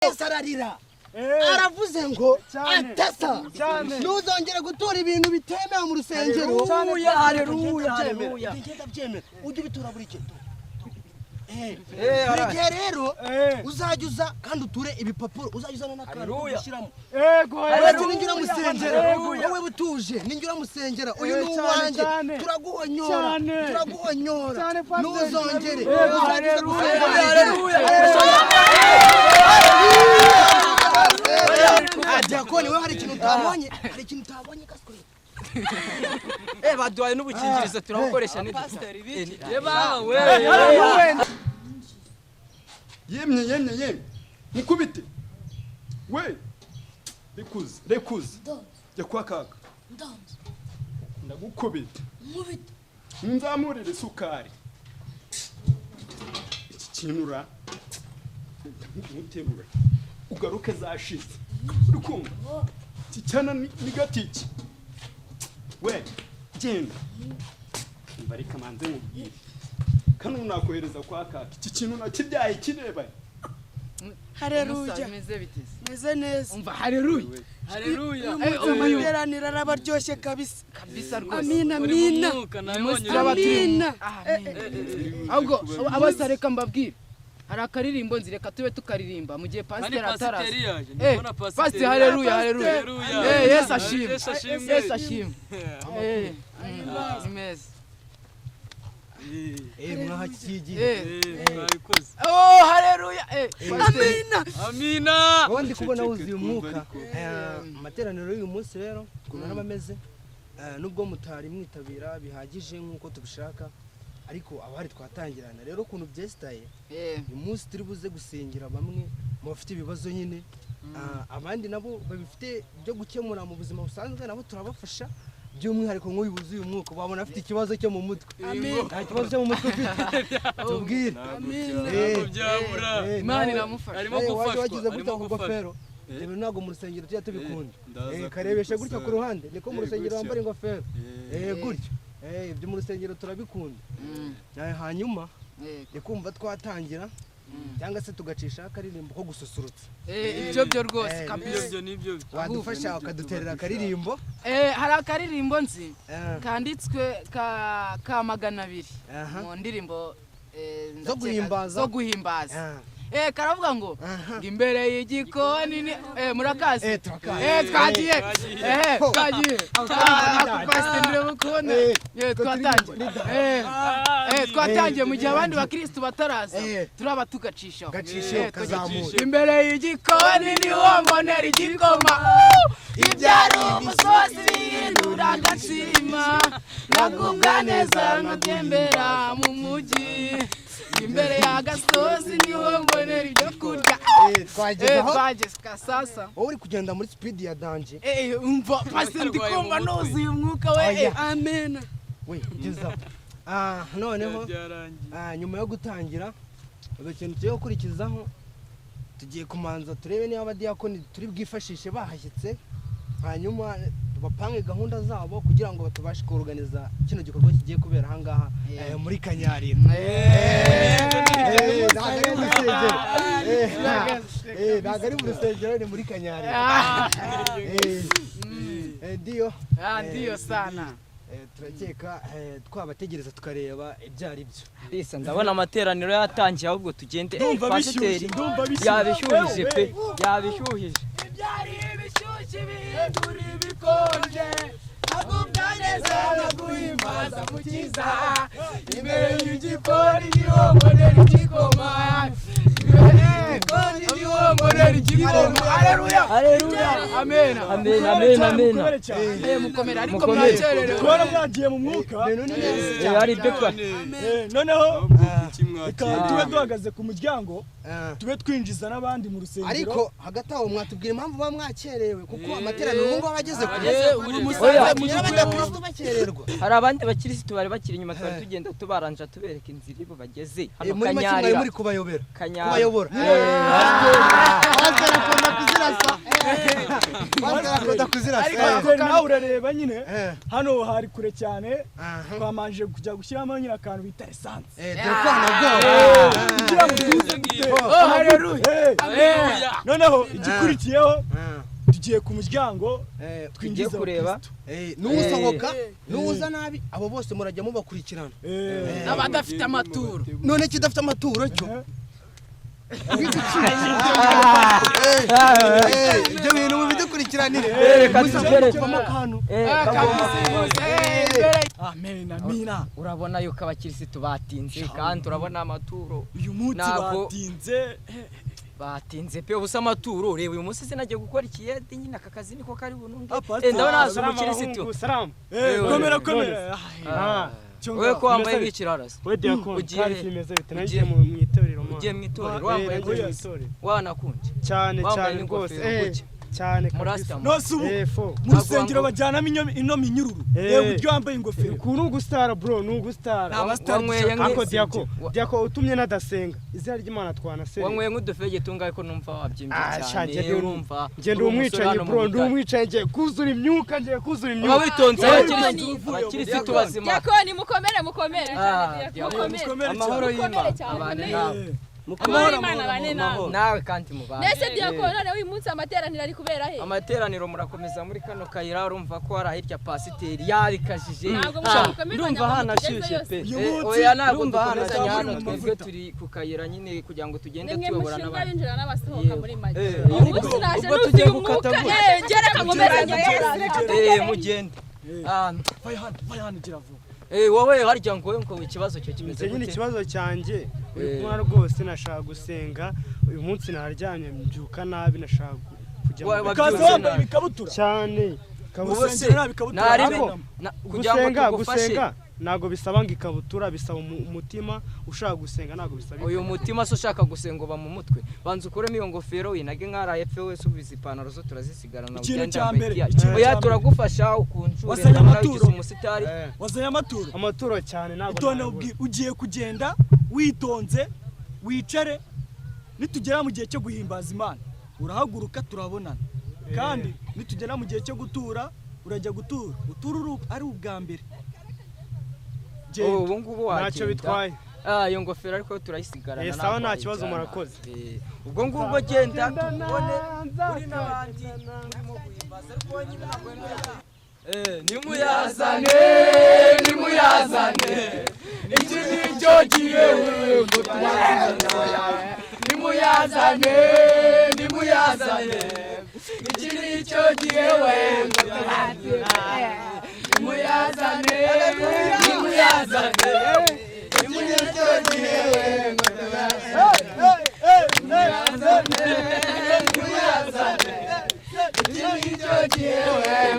Sararira aravuze ngo atesa nuzongera gutura ibintu bitemewe mu rusengero. Haleluya ujye bitura buri kintu. Rero uzajuza kandi uture ibipapuro uzajuzana n'akantu ushyiramo. Yego ninjira musengera wowe butuje ninjira musengera uyu n'uwanjye turaguhonyora nuzongere uzajuza gusengera. Diakoni wewe hari ikintu utabonye kaswe. Baduhaye n'ubukingirizo turabukoresha ni pastor ibiki. Yemye mukubite we rekuze jya kwa kaka ndagukubita nzamurire isukari iki kinura muterura ugaruke zashize uri kumva cyana ni gatiki we genda mbarika manze mubwire kanu nakohereza kwa kaka iki kintu nakibyaye kireba. Haleluya meze neza umva haleluya amateraniro arabaryoshye kabisa rwose. Amina ahubwo abasareka mbabwira hari akaririmbo nzireka tube tukaririmba mu gihe pastor ataraza. Pastor haleluya Yesu ashimwe imeze haleluya amina wondi kubona wuzuye umwuka. Amateraniro y'uyu munsi rero kunana bameze nubwo mutari mwitabira bihagije nkuko tubishaka ariko abari twatangirana rero kuntu byestaye uyu munsi turi buze gusengera bamwe mu bafite ibibazo nyine abandi nabo babifite byo gukemura mu buzima busanzwe nabo turabafasha by'umwihariko nk'uyu buzuye umwuka babona afite ikibazo cyo mu mutwe. Nta kibazo cyo mu mutwe ufite tubwire. Imana iramufasha arimo gufashwa wagize gutya ku gofero rero ntago mu rusengero tujya tubikunda karebesha gutya ku ruhande niko mu rusengero wambara ingofero gutya ibyo mu rusengero turabikunda. Hanyuma kumva twatangira cyangwa se tugacisha akaririmbo ko gususurutsa ibyo byo rwose kabisa nibyo wadufasha ukaduterera akaririmbo. Hari akaririmbo nzi kanditswe ka 200 mu ndirimbo zo guhimbaza karavuga ngo imbere y'igikoni murakazi twagiye pastor mukone twatangiye mu gihe abandi bakristo bataraza turaba tugacisha imbere y'igikoni niho mbonera igikoma ibyari umusozi bihindura agatsima nagubwa neza nkatembera mu mujyi imbere y'agasozi niho mbonera ibyo kurya. Twageze sasa wowe uri kugenda muri speed ya danje umva pastor ndikumva nuzuye umwuka we amen we ugeza noneho nyuma yo gutangira ikintu cyo gukurikizaho tugiye kumanza turebe niba abadiakoni turi bwifashishe bahashyitse hanyuma bapange gahunda zabo kugira ngo batubashe kuorganiza kino gikorwa kigiye kubera hangaha muri Kanyarira. Nagari mu rusengero ni muri Kanyarira. Ndio sana turakeka twabategereza tukareba ibyari byo. Bisa ndabona amateraniro yatangiye ahubwo tugende pasiteri yabishyuhije pe yabishyuhije ibyari bishyushye bihindura ibikonje agubwa neza naguhimbaza mukiza imbere y'igikoni niho mbonera igikoma haleluya amen mukomera ariko mwacerere twara mwagiye mu mwuka ari byo kwa noneho tube duhagaze ku muryango tube twinjiza n'abandi mu rusengero ariko hagati aho mwatubwira impamvu ba mwakerewe kuko amateraniro ngo abageze kure hari abandi bakirisitu bari bakiri inyuma twari tugenda tubaranja tubereka inzira ibo bageze hano Kanyarira muri kubayobora kuzirasa ariko nawe urareba nyine Eh. hano hari kure cyane Aha. twamanje kujya gushyiramo nyine akantu bita essence dore ko nabwo kugira ngo tuze gutera noneho igikurikiyeho tugiye ku muryango tugiye kureba n'usohoka n'uza nabi abo bose murajya mubakurikirana abadafite amaturo none kidafite amaturo cyo ibyo bintu mubidukurikiranire musabamo akantu amen amina urabona yuko abakirisitu batinze kandi urabona amaturo uyu munsi batinze pe ubusa amaturo reba uyu munsi sinagiye gukora ikiyede nyine aka kazi niko kari bununge Pastor. ndabona haza umukirisitu salamu komera wewe ko wambaye nk'ikirarasi we diakon Ugiye- kandi kimeze bite nagiye mu itorero ugiye mu itorero wambaye itorero wanakunje cyane wambaye cyane rwose n'ingofero gutya. cyane Murasta nose ubu fo mu rusengero bajyanamo ino minyururu reba uburyo wambaye ingofero ukuntu ugustara bro nugustara wanyweye ako diako utumye nadasenga izina ry'Imana twanasenga wanyweye nk'udufege tungaye ko numva wabyimbye cyane urumva ngende umwicanyi bro ndi umwicanyi kuzura imyuka ngiye kuzura imyuka witonze abakirisitu bazima Diakoni mukomere mukomere amahoro y'Imana abane nawe amahoro y'Imana abane nawe nawe kandi mubane Nese Diakoni none uyu munsi amateraniro ari kubera he amateraniro murakomeza muri kano kayira urumva ko hari ahirya pasiteri yarikajije Ntabwo mukomeza ndumva hanashyushye pe oya ntabwo dukomezanya hano twebwe turi ku kayira nyine kugira ngo tugende tuyobora n'abandi n'abandi binjira n'abasohoka muri make ubwo naje tugiye nuzi gukata umwuka ngera kamumeze mugende vaya hano gira vuba wowe harya ngo ikibazo cyo kimeze nyine gute ikibazo cyanjye kumara rwose nashaka gusenga uyu munsi naryamye mbyuka nabi nashaka kujya ukaza wambaye ikabutura cyane gusenga ntago bisaba ngo ikabutura bisaba umutima ushaka gusenga ntago bisaba uyu mutima so ushaka gusenga uba mu mutwe banza ukuremo iyo ngofero winage nk'araye fe wese ubizi ipantaro zo turazisigarana oya turagufasha ukunjure amaturo umusitari wazanye amaturo cyane ntago itonde ugiye kugenda witonze wicare nitugera mu gihe cyo guhimbaza Imana urahaguruka turabonana kandi nitugera mu gihe cyo gutura urajya gutura ari ubwa mbere ubu ngubu wagenda ntacyo bitwaye iyo ngofero ariko turayisigarana sawa nta kibazo murakoze ubwo ngubwo genda tubone uri n'abandi urimo guhimbaza ariko nyine ntabwo nimuyazane iki nicyo gihe ngo tubazane nimuyazane iki nicyo gihe ngo tubazane nimuyazane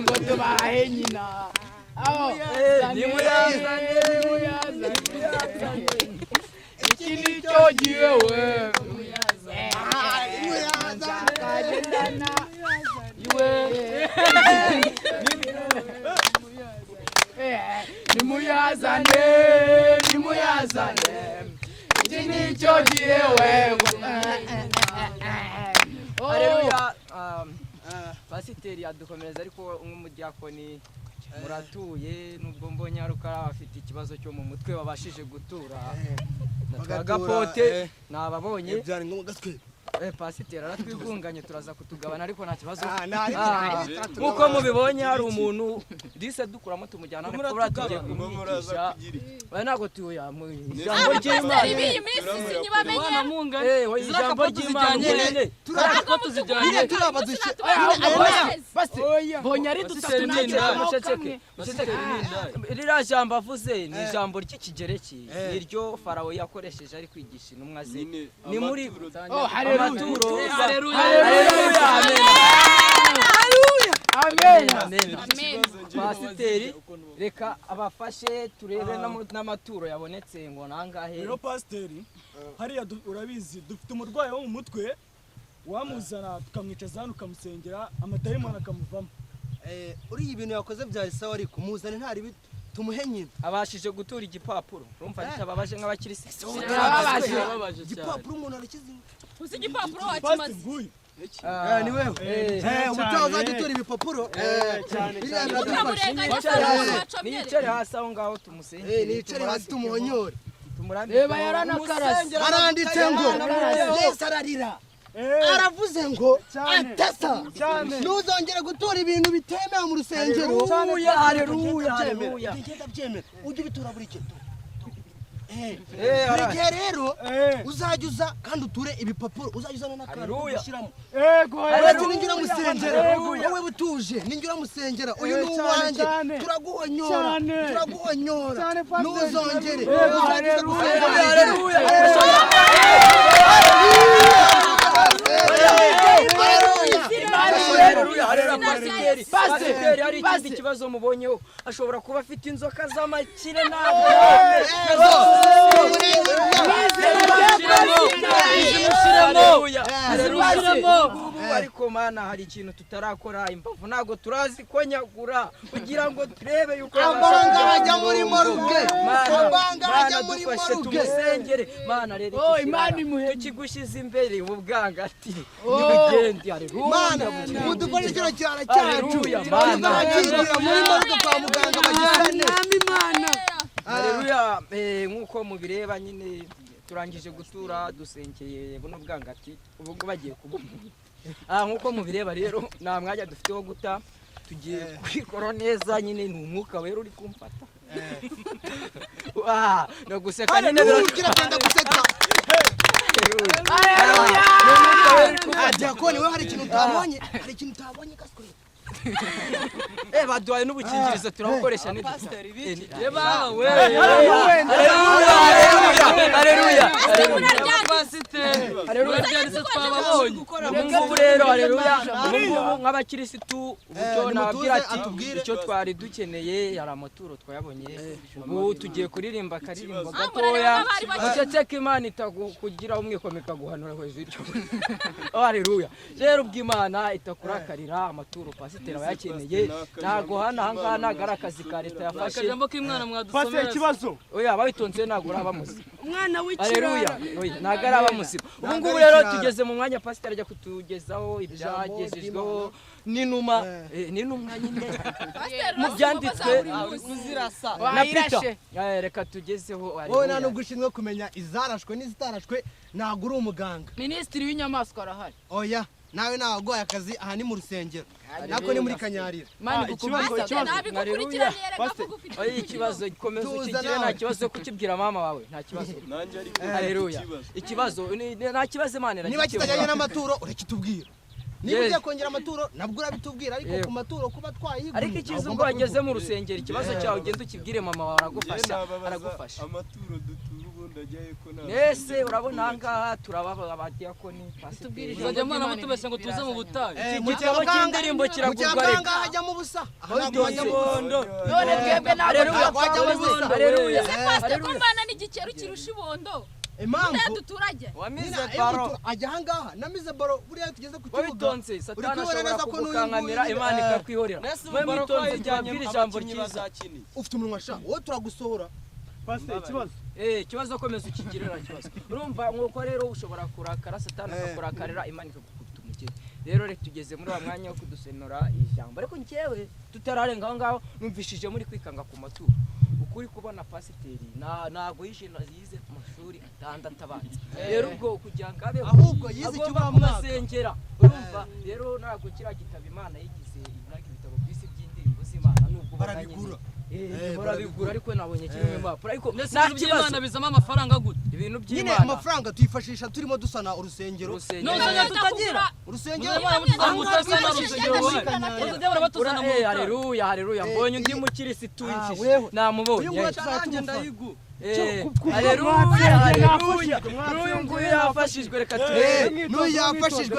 ngo tubahe nyina iki nicyo gihe nimuyazane iki nicyo gihe Haleluya pasiteri yadukomereza ariko nk'umudiyakoni muratuye nubwo mbonye hari uko afite ikibazo cyo mu mutwe babashije gutura agapote nababonye pasiteri aratwigunganye turaza kutugabana ariko nta kibazo nkuko mubibonye hari umuntu dise dukuramo tumujyana kubura tugiye kumwigisha ntabwo tuya mu ijambo ry'Imana ijambo ry'Imana turako tuzijyanye bonye ari dutatu muceceke ririya jambo avuze ni ijambo ry'ikigereki niryo Farawo yakoresheje ari kwigisha intumwa ze ni muri amaturo amen pasiteri reka abafashe turebe n'amaturo yabonetse ngo nangahe rero pasiteri hariya urabizi dufite umurwayi wo mu mutwe wamuzana tukamwicaza hano ukamusengera amadayimoni akamuvamo uriya ibintu yakoze byari sawa ariko muzane ntari tumuhe nyine abashije gutura igipapuro urumva bitababaje nk'abakirisitu igipapuro umuntu arakizi uzi igipapuro wakimaze ni wewe ubutaha uzajya utora ibipapuro nicare hasi aho ngaho tumusengere nicare hasi tumuhonyore reba yaranakarase aranditse ngo Yesu ararira aravuze ngo atesa ntuzongere gutora ibintu bitemewe mu rusengero. haleluya ujye ubitora buri kintu buri gihe rero uzajya uza kandi uture ibipapuro uzajya uzana n'akantu ushyiramo ninjira musengera wowe butuje ninjira musengera uyu ni uwanjye turaguhonyora ntuzongere uzajya pasiteri hari ikindi kibazo mubonyeho ashobora kuba afite inzoka z'amakire ariko mana hari ikintu tutarakora imbavu ntabwo turazi konyagura kugira ngo turebe yuko abanga hajya muri moruge dufashe tumusengere mana rero tukigushyize imbere ubu bwangati n'ubugende mana mudufashe kino kirara cyacu tuzakirira muri moruge kwa muganga bagisane haleluya nk'uko mubireba nyine turangije gutura dusengeye buno bwangati ubu ngo bagiye kubona nk'uko mubireba rero nta mwanya dufite wo guta tugiye kwikora neza nyine ni umwuka wera uri kumfata no guseka nyine biragenda guseka diakoni wewe hari ikintu utabonye kasukuri baduhaye n'ubukingirizo turabukoresha nk'abakirisitu uburyo nababwira ati icyo twari dukeneye hari amaturo twayabonye ubu tugiye kuririmba akaririmbo gatoya uceceka imana itakugira umwikomo ikaguhanura hejuru haleluya rero ubw'imana itakurakarira amaturo pasiteri abayakeneye ntago hano ahangaha ntago ari akazi ka leta yafashe akajambo k'imwana mwadusomera ikibazo oya babitonze ntago uraba muzima umwana w'ikirara ntago araba muzima ubu ngubu rero tugeze mu mwanya pasiteri ajya kutugezaho ibyagejejweho n'inuma nyine mu byanditswe na Peter reka tugezeho wowe nta nubwo ushinzwe kumenya izarashwe n'izitarashwe ntago uri umuganga. minisitiri w'inyamaswa arahari oya nawe nawagoye akazi aha ni mu rusengero nako ni muri Kanyarira. ikibazo gikomeza ukigire nta kibazo kukibwira mama wawe nta kibazo haleluya ikibazo nta kibazo Imana niba kitajyanye n'amaturo urakitubwira niba ugiye kongera amaturo nabwo urabitubwira ariko ku maturo kuba twayigura ariko ikizo ubwo wageze mu rusengero ikibazo cyawe ugenda ukibwire mama wawe aragufasha amaturo dutura ubundi ajyaye ko nta ese urabona ahangaha turababa abadiyakoni pasiteri uzajya mwana mutubeshya ngo tuze mu butayu igitabo cy'indirimbo kiragurwa ariko hajya mu busa none twebwe haleluya pasiteri ko mbana n'igikeru kirusha ibondo impamvu duturage wamize baro ajya ahangaha namize baro buriya tugeze ku kibuga wabitonze satani ashobora kugukankamira imana ikakwihorera mwe mwitonze ryabwira ijambo ryiza ufite umunwa sha wowe turagusohora pasiteri ikibazo ikibazo komeza ukigirira kibazo urumva nkuko rero ushobora kurakara satani akakurakarira imana ikagukubita umukene rero reka tugeze muri wa mwanya wo kudusenura ijambo ariko njyewe tutararenga aho ngaho numvishije muri kwikanga ku maturo ukuri kubona pasiteri ntago yize amashuri atandatu abanza rero ubwo kugira ngo abe ahubwo yize icyuma mwasengera urumva rero ntago kiriya gitabo imana yigize iburaga ibitabo by'isi by'indirimbo z'imana nubwo barabigura barabigura ariko nabonye kirimo impapuro ariko nta kibazo bizamo amafaranga gute ibintu by'imana nyine amafaranga tuyifashisha turimo dusana urusengero none tutagira urusengero haleluya mbonye undi mukirisitu w'injiji namubonye n'uyu nguyu yafashijwe reka turebe n'uyu yafashijwe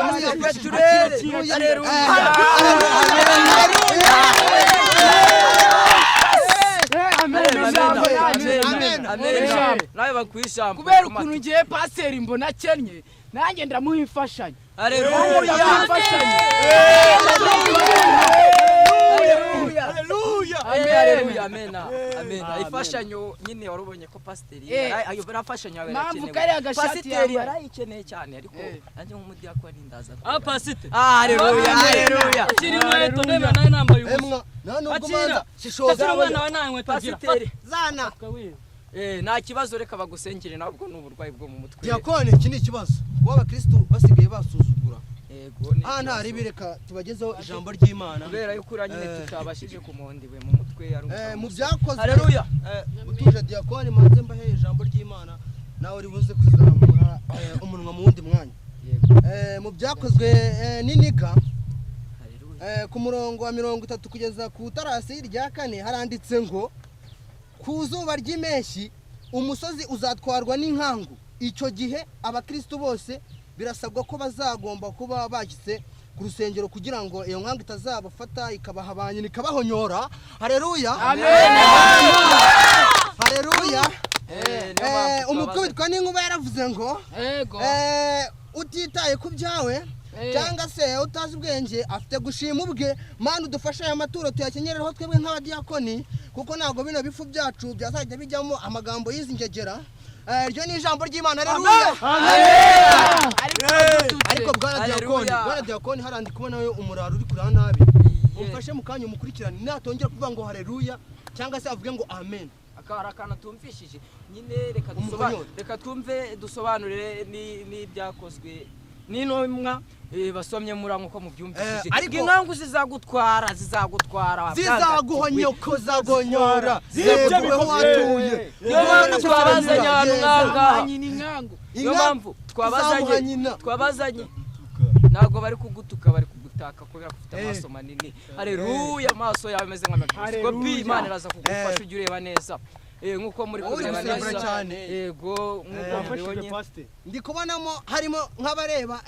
nawe bakuye ijambo kubera ukuntu ngiye pasiteri mbona akennye nanjye ndamuha imfashanyo haleluya amena amena ifashanyo nyine warubonye ko pasiteri ayo barafashanyo yarakenewe pasiteri yarayikeneye cyane ariko nanjye nk'umudiyakoni ndaza pasiteri haleluya haleluya kiri mweto ndeba nawe nambaye ubusa nubwo manza shishoza umwana wa nawe nkweto agira pasiteri zana nta kibazo reka bagusengere nabwo n'uburwayi bwo mu mutwe diyakoni iki ni ikibazo kuba abakristo basigaye basuzugura yego nta ribireka tubagezeho ijambo ry'Imana kubera yuko uranyine tutabashije kumondiwe mu mutwe mu byakozwe haleluya utuje diyakoni manze mbahe ijambo ry'Imana nawe uri buze kuzamura umunwa mu wundi mwanya mu byakozwe n'iniga ku murongo wa 30 kugeza ku tarasi rya 4 haranditse ngo ku zuba ry'impeshyi umusozi uzatwarwa n'inkangu icyo gihe abakristo bose birasabwa ko bazagomba kuba bagitse ku rusengero kugira ngo iyo nkangu itazabafata ikabahabanye nikabahonyora haleluya amen haleluya umukubitwa n'inkuba yaravuze ngo utitaye ku byawe cyangwa se utazi ubwenge afite gushima ubwe mana udufashe aya maturo tuyakenyereho twebwe nk'abadiyakoni kuko ntabwo bino bifu byacu byazajya bijyamo amagambo y'izi ngegera iryo ni ijambo ry'Imana haleluya ariko bwana diyakoni harandi kubona we umuraro uri kurana nabi umfashe mu kanya umukurikirane natongera kuvuga ngo haleluya cyangwa se avuge ngo amen akarakana tumvishije nyine reka twumve dusobanurire n'ibyakozwe n'intumwa basomye muri nko mu byumvishije inkangu zizagutwara zizaguhonyoko zagonyora zebwe watuye niyo twabazanye hano nkanga niyo mpamvu twabazanye ntabwo bari kugutuka bari kugutaka kubera ko ufite amaso manini haleluya amaso yawe ameze nk'amikopi Imana iraza kugufasha ujye ureba neza nkuko muri kureba neza yego nkuko mubibonye ndi kubonamo harimo nk'abareba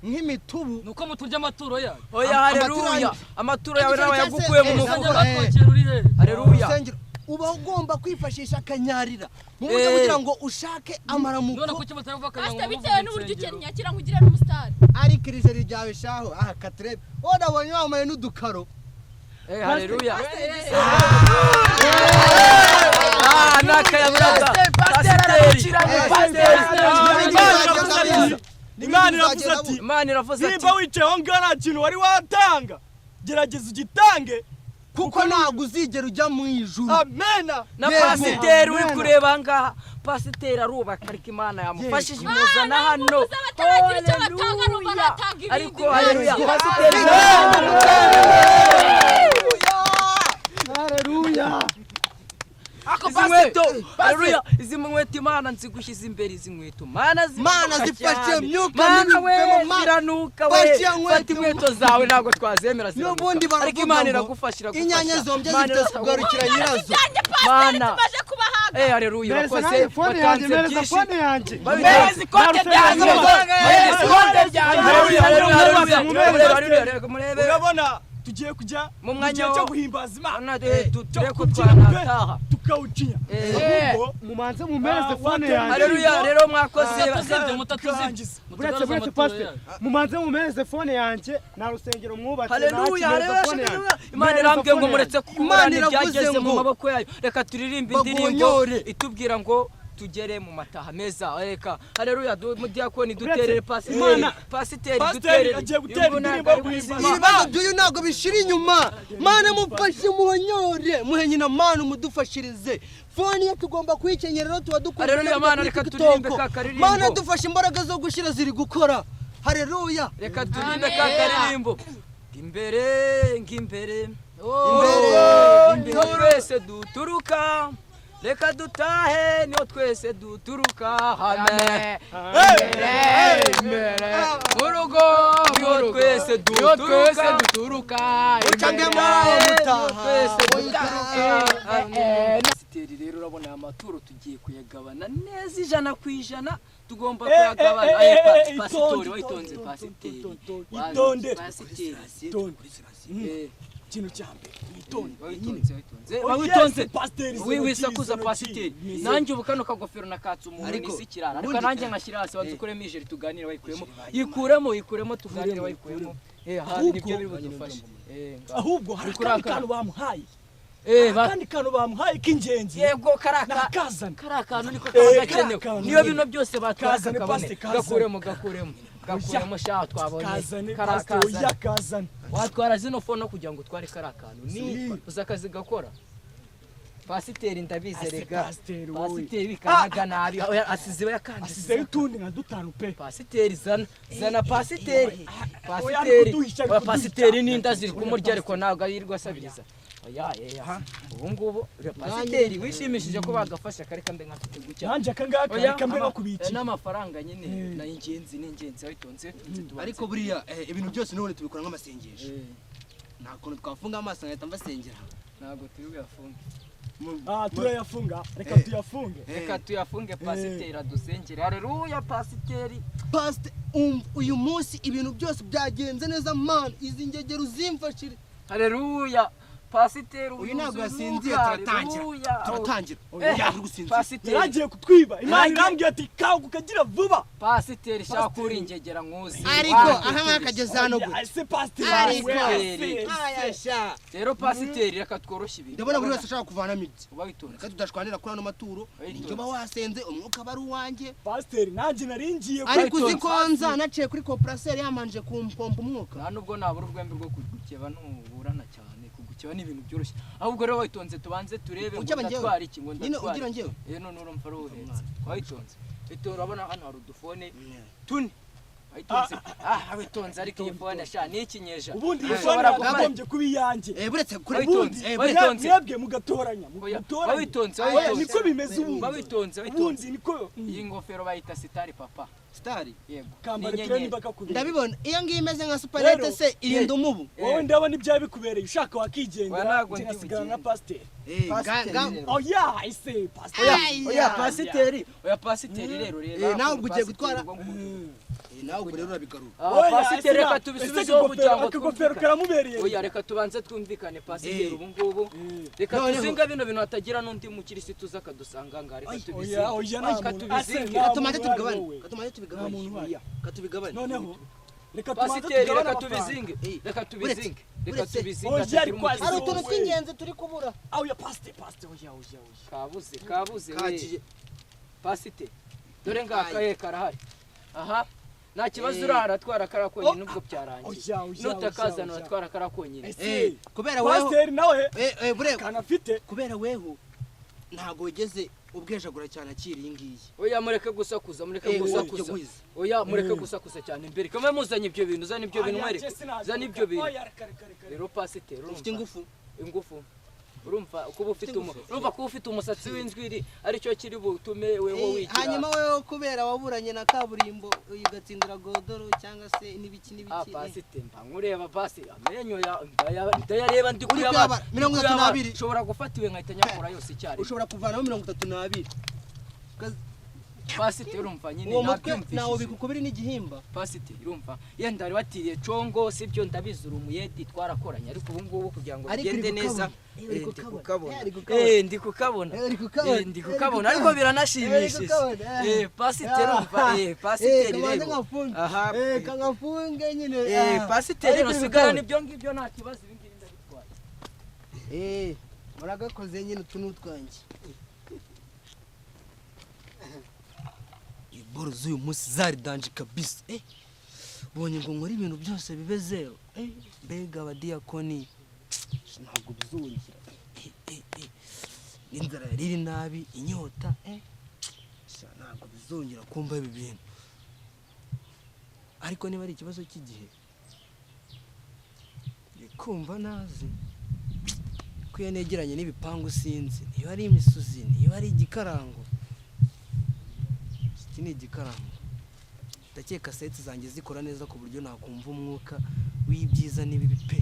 nk'imitubu nuko muturya amaturo yawe oya haleluya amaturo yawe nawe yagukuye mu mufuka haleluya uba ugomba kwifashisha akanyarira mu buryo kugira ngo ushake amaramuko none kuki mutavuga akanyarira bitewe n'uburyo nyakira nkugire n'umusitari ari kiriseri ryawe shaho katrebe odabonye wamaye n'udukaro haleluya nakayaburaga Imana iravuze ati nimba wicaye aho ngaho nta kintu wari watanga gerageza ugitange kuko ntabwo uzigera ujya mu ijuru amena na pasiteri uri kureba ngaha pasiteri arubaka ariko Imana yamufashije imuzana hano ariko haleluya pasiteri haleluya haleluya izi nkweto Imana nzigushyize imbere izi nkweto Mana zifashe myuka ziranuka we fata inkweto zawe ntabwo twazemera n'ubundi ariko Imana iragufashira inyanya zombye zifite kugarukira nyirazo Mana haleluya wakoze watanze byinshi Merezi kote byanjye murebe urabona tugiye kujya mu mwanya cyo guhimbaza Imana tureko twanataha tukawucinya ahubwo mumanze mumereze fone yanjye haleluya rero mwakoze mutaturangiza buretse pastor mumanze mumereze fone yanjye na rusengero mwubatse haleluya Imana irambwiye ngo muretse kumurana ibyageze mu maboko yayo reka turirimbe indirimbo itubwira ngo tugere mu mataha meza reka haleluya mudiyakoni duterere pasiteri duterere agiye gutera indirimbo ibibazo by'uyu ntabwo bishira inyuma Mana mufashe muhonyore muhe nyina Mana umudufashirize fone ye tugomba kuyikenyera tuba dukora haleluya Mana reka turirimbe kakaririmbo Mana dufashe imbaraga zo gushira ziri gukora haleluya reka turirimbe kakaririmbo imbere ngimbere twese duturuka reka dutahe niyo twese duturuka amen mu rugo niyo twese duturuka ucangemo pasiteri rero urabona aya maturo tugiye kuyagabana neza 100% tugomba kuyagabana pasitori wayitonze pasiteri itonde pasiteri ikintu cya mbere witonze wisakuza pasiteri nanjye ubu kano kagofero nakatse umuntu nisikirana ariko nanjye nkashyira hasi badukuremo ijeri tuganire yikuremo tuganire wayikuyemo nibyo biri budufashe ahubwo hari akandi kantu bamuhaye kandi kantu bamuhaye k'ingenzi yego nakazana karakantu niko kagakenewe niyo bino byose batwaza kabone gakuremo sha twabonye karakazana watwara zino fono kugira ngo utware karakantu ni uzakazi gakora pasiteri ndabize rega pasiteri kanaga nabi asize yakandi asize utundi nka dutanu pe pasiteri zana pasiteri ninda ziri kumurya ariko ntabwo yirirwa asabiriza oya ubu ngubu pasiteri wishimishije ko bagafasha kare kambe nkafite gucya nanje akangaka reka mbe bakubiki n'amafaranga nyine na ingenzi abitonze ariko buriya ibintu byose none tubikora nk'amasengesho nta kuntu twafunga amaso ngahita mbasengera ntabwo turi buyafunge turayafunga reka tuyafunge pasiteri adusengere haleluya pasiteri uyu munsi ibintu byose byagenze neza man izi ngegero uzimfashire haleluya pasiteri uyu ntabwo yasinziye turatangira pasiteri yagiye kutwiba imana irambwiye ati kaguka ukagira vuba pasiteri shaka kuri ingegera nkuzi ariko aha nkakageze hano ese pasiteri rero pasiteri reka tworoshye ibintu ndabona buri wese ashaka kuvanamo ibye uba witonze reka tudashwanira kuri ano maturo njye uba wasenze umwuka aba ari uwanjye pasiteri nanjye naringiye ariko uzi ko naciye kuri koperaseri yamanje kumpompa umwuka nta nubwo nabura urwembe rwo kugukeba nuburana cyane kugukeba ni ibintu byoroshye ahubwo rero witonze tubanze turebe ngo ndatwara iki ngo ndatwara none urumva ruhenze witonze urabona hano hari udufone tune witonze ariko iyi fone sha ni ikinyeja ubundi iyi fone yagombye kuba iyanjye buretse kuri mwebwe mugatoranya witonze niko bimeze ubundi niko iyi ngofero bayita sitari papa sitari yego kambara treni bakakubira ndabibona iyo ngiye imeze nka superete se irinda umubu wowe ndabona ibya bikubereye ushaka wakigendera kinasigana na pasiteri pasiteri rero nawe ugiye gutwara nawe rero urabigarura pasiteri reka tubisubizeho kugira ngo akagofero karamubereye oya reka tubanze twumvikane pasiteri ubu ngubu reka tuzinga bino bintu hatagira n'undi mukirisitu uza akadusanga ngaha reka tubizinge katubigabane noneho pasiteri reka tubizinge hari utuntu tw'ingenzi turi kubura oya pasiteri kabuze pasiteri dore ngaka karahari aha nta kibazo uraratwara karakonyine nubwo byarangiye nutakazana uratwara karakonyine kubera weho pasiteri nawe kanafite kubera weho ntago wigeze ubwejagura cyane akiri iyi ngiyi oya mureke gusakuza oya mureke gusakuza cyane imbere kamwe muzanye ibyo bintu zana ibyo bintu mwereke zana ibyo bintu rero pasiteri ufite ingufu urumva kuba ufite umusatsi w'inzwiri aricyo kiri butume weho wigira hanyuma weho kubera waburanye na kaburimbo ugatsindira godoro cyangwa se n'ibiki pasiteri nkureba pasi amenyo ndayareba ndi kuyaba 32 ushobora gufatiwe nkahita nyakora yose icyari ushobora kuvanaho 32 pasiteri urumva nyine nabyumvise nawo bikukubiri n'igihimba pasiteri urumva yenda ari watiriye congo sibyo ndabizura umuyedi twarakoranye ariko ubu ngubu kugira ngo bigende neza ndi kukabona ariko biranashimishije pasiteri urumva pasiteri rero aha kangafunge nyine pasiteri rusigara nibyo ngibyo nta kibazo ibi ngibi ndabitwaye muragakoze nyine utuntu twanjye boro z'uyu munsi zari danje kabisa bonye ngo nkora ibintu byose bibe zero mbega abadiyakoni ntabwo bizongera inzara yariri nabi inyota ntabwo bizongera kumva ibi bintu ariko niba ari ikibazo cy'igihe kumva nazi ko iyo negeranye n'ibipangu sinzi niba ari imisozi niba ari igikarango iki ni igikarango ndakeka seti zanjye zikora neza ku buryo nakumva umwuka w'ibyiza n'ibibi pe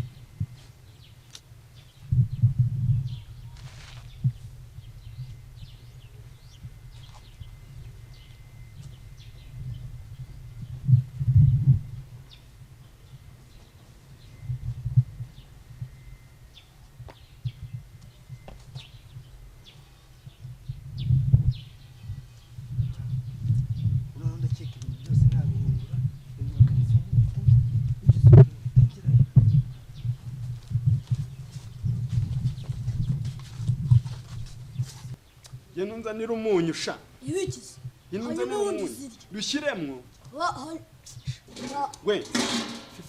Genda unzanira umunyu sha. Ibikize. Genda unzanira umunyu. Dushyiremwo. We.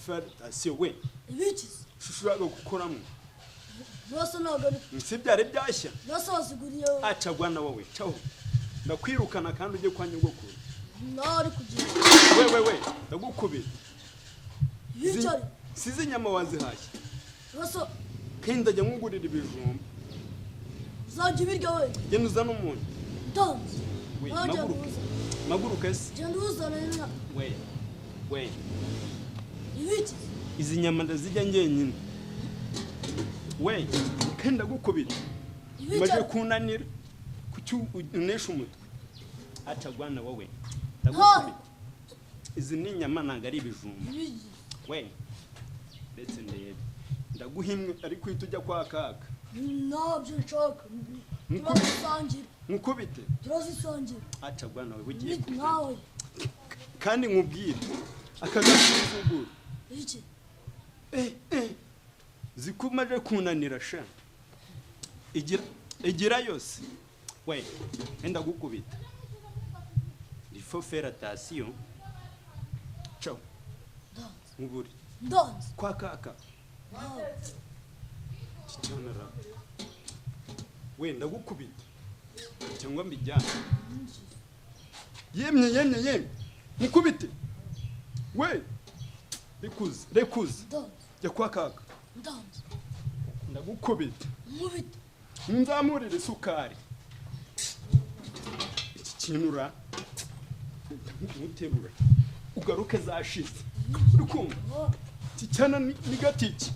Fermentation we. Ibikize. Shushuraga gukoramo. Bose nagari. Si byari byashya. Bose basiguriye. Aca gwana wowe. Caho. Ndakwirukana kandi ujye kwa nyogokuru. Nari kugira. We. Ndagukubira. Yicare. Sizi nyama wazihashye. Bose. Kenda jya ngugurira ibijumba. Zaje birya we. Genda uzana umunyu. Tanzi. We, maguruka ese. Genda uzana nina. We. Ibikize. Izi nyama ndazijya ngenyine. We, kenda gukubira. Maje kunanira. Kuki unesha umutwe. Aca gwana wowe. Ndagukubira. Izi ni nyama ntago ari ibijumba. We. Ndetse ndebe. Ndaguhimwe ariko uhita ujya kwa kaka. Nabyo nshaka. Turazisangira. Nkukubite. Turazisangira. Aca gwana wowe ugiye. Nawe. Kandi nkubwire. Akagasuzugura. Iki? Zikumaje kunanira sha. Igira yose. We, enda gukubita. Il faut faire attention. Ciao. Nguburi. Dance. Kwa kaka. Chichonera. We ndagukubita. Cyangwa mbijyana. Yemye. Mukubite. We. Rekuze. Dance. Ya kwa kaka. Dance. Ndagukubita. Mubite. Nzamurire isukari. Iki kinura. Muterura. Ugaruke zashize. Urukumva. Kicyana ni gatiki.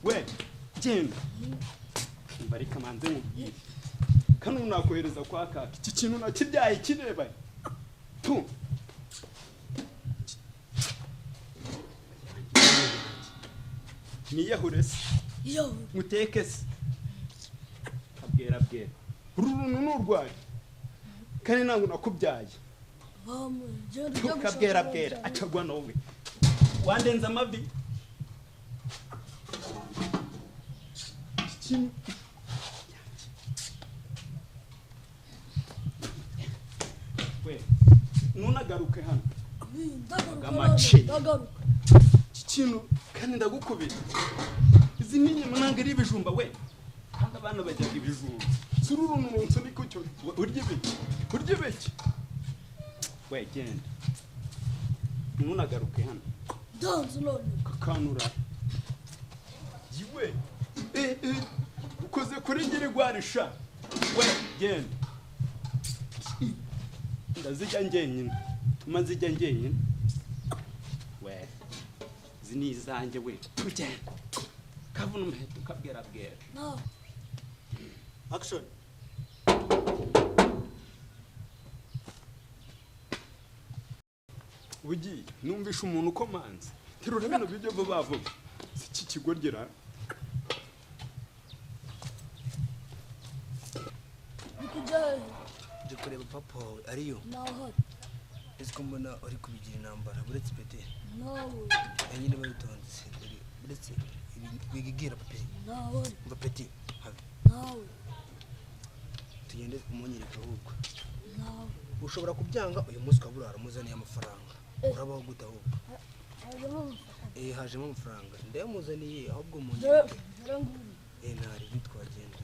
We, genda. Mbarika manze mubwire. Kano nakohereza kwa kaka. Iki kintu nakibyaye kireba. Tu. Niyahure se. Yo. Muteke se. Abwera. Uruntu n'urwaye. Kandi nangu nakubyaye. Kabwera. Acagwa nawe. Wandenza amavi. We. Nunagaruke hano. Ndagaruka. Kintu kandi ndagukubira. Izi ni nyama nanga ari ibijumba we. Kandi abana bajyaga ibijumba. Sururunu munsi niko cyo. Urye biki. We genda. Nunagaruke hano. Dance none. Kakanura. Yiwe. Ukoze kuri ngiri gwarisha. We genda. Ndazijya ngenyine. Tumazijya ngenyine. We. Zini zanjye we. Tugenda. Kavuna umuheto kabwera. No. Action. Ugi, numvisha umuntu ukomanze. Terura bino bijyo bavuga. Iki kigorgera. Bikujaye. Nje kureba papa ariyo. Naho. Ese mbona uri kubigira intambara buretse pete. Nawe. Nyine babitonze. Buretse bigigira papa. Nawe. Mba pete. Habe. Nawe. Tugende umunyereka ahubwo. Nawe. Ushobora kubyanga uyu munsi kaburara muzaniye amafaranga. Urabaho gute ahubwo? Hajemo amafaranga. Ndayamuzaniye ahubwo umunyereka. Ntari bitwagenda.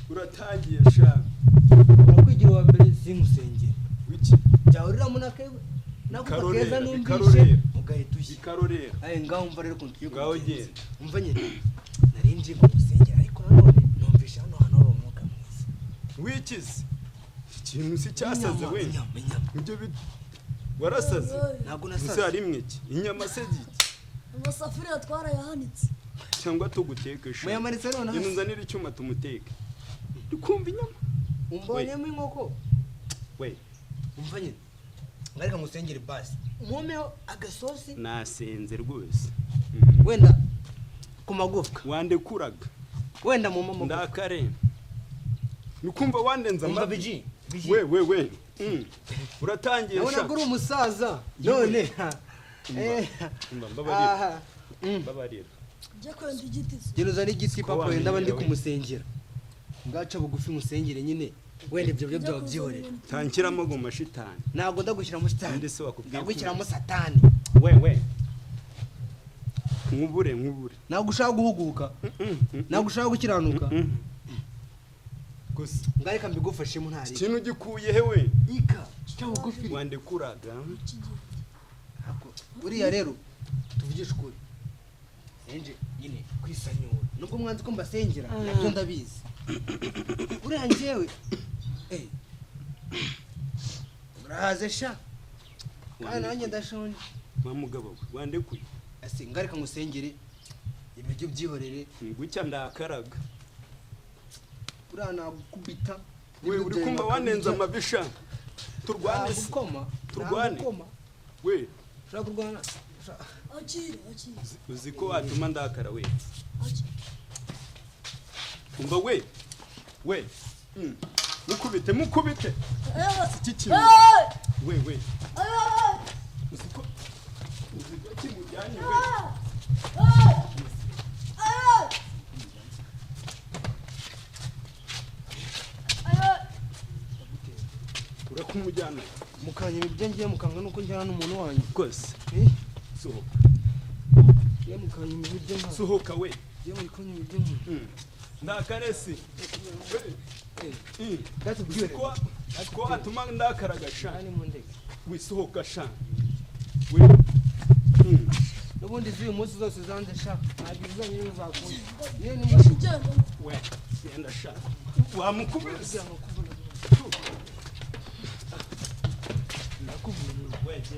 Uratangiye sha. Urakwigira wa mbere simusengera. Wiki. Jawurira munakebe. Nakugeza numvishe. Mugahita ushyi. Ikarorera. Ngaho umva rero kuntu twiyuka. Ngaho genda. Umva nyine. Narinje mu gusengera ariko nanone numvishe hano hari umwuka mwiza. Wikize. Ikintu si cyasaze we. Ibyo warasaze. Ntago nasaze. Gusa rimwe iki. Inyama se giti. Amasafuriya twarayahanitse. Cyangwa tugutekesha. Muyamanitse none. Genda unzanira icyuma tumuteke. Dukumva inyama. Umbonyemo inkoko. We. Umva nyine. Ngarika musengere basi. Mwomeho agasosi. Nasenze rwose. Wenda ku magufwa. Wandekuraga. Wenda mu mama. Ndakare. nukumva wandenza umva biji we uratangiye sha nabwo uri umusaza none mbabarira Jya kwenda igiti. Gino zari igiti papa wenda bandi kumusengera ngaca bugufi musengere nyine wende ibyo byo byaba byihorera tankiramo go mashitani ntago ndagushyira mu shitani ndese wakubwiye ndagushyira mu satani we nkubure ntago ushaka guhuguka ntago ushaka gukiranuka gusa ngareka mbigufashemo ntari ikintu gikuye hewe ika cyabugufi wandekuraga uriya rero tuvugisha ukuri enje nyine kwisanyura nubwo mwanzi ko mbasengera nabyo ndabizi uriya njyewe urahaze sha kandi nanjye ndashonje wa mugabo wandekuye ase ngareka ngusengere ibiryo byihorere gucya ndakaraga uriya nagukubita we uri kumva wanenza amabisha turwane we ushaka kurwana Akira. uzi ko watuma ndakara we umva we mukubite iki kintu we uzi ko kimujyanye we urakumujyana mukanya ibyo ngiye mukanga nuko njyana n'umuntu wanyu rwose sohoka ye mukanya ibyo nta sohoka we ye muri kunya ibyo nta ndakaresi ko atuma ndakaraga sha wisohoka sha we n'ubundi z'uyu munsi zose zanze sha ntabwo izanye uzakunda niyo ni we genda sha wamukubise